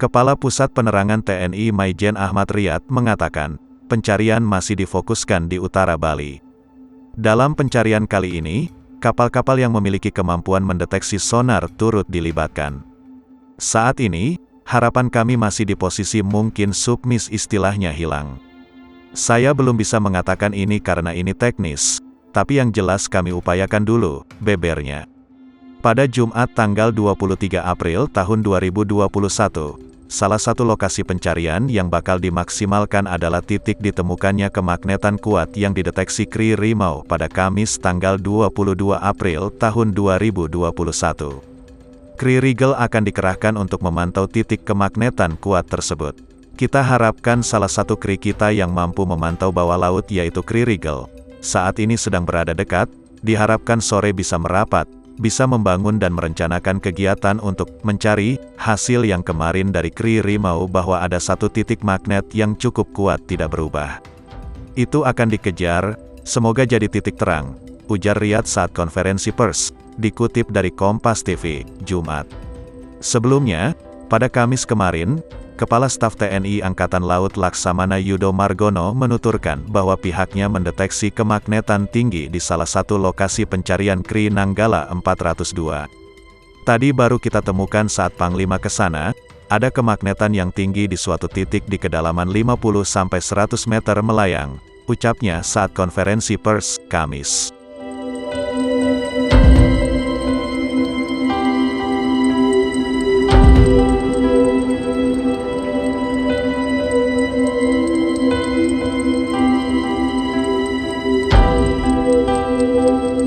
Kepala Pusat Penerangan TNI Maijen Ahmad Riyad mengatakan, pencarian masih difokuskan di utara Bali. Dalam pencarian kali ini, kapal-kapal yang memiliki kemampuan mendeteksi sonar turut dilibatkan. Saat ini, harapan kami masih di posisi mungkin submis istilahnya hilang. Saya belum bisa mengatakan ini karena ini teknis, tapi yang jelas kami upayakan dulu, bebernya. Pada Jumat tanggal 23 April tahun 2021, salah satu lokasi pencarian yang bakal dimaksimalkan adalah titik ditemukannya kemagnetan kuat yang dideteksi KRI Rimau pada Kamis tanggal 22 April tahun 2021. KRI Rigel akan dikerahkan untuk memantau titik kemagnetan kuat tersebut. Kita harapkan salah satu KRI kita yang mampu memantau bawah laut yaitu KRI Rigel. Saat ini sedang berada dekat, diharapkan sore bisa merapat, bisa membangun dan merencanakan kegiatan untuk mencari hasil yang kemarin dari KRI Rimau bahwa ada satu titik magnet yang cukup kuat tidak berubah. Itu akan dikejar, semoga jadi titik terang, ujar Riyad saat konferensi pers, dikutip dari Kompas TV, Jumat. Sebelumnya, pada Kamis kemarin, Kepala Staf TNI Angkatan Laut Laksamana Yudo Margono menuturkan bahwa pihaknya mendeteksi kemagnetan tinggi di salah satu lokasi pencarian KRI Nanggala 402. Tadi baru kita temukan saat Panglima ke sana, ada kemagnetan yang tinggi di suatu titik di kedalaman 50-100 meter melayang, ucapnya saat konferensi pers, Kamis.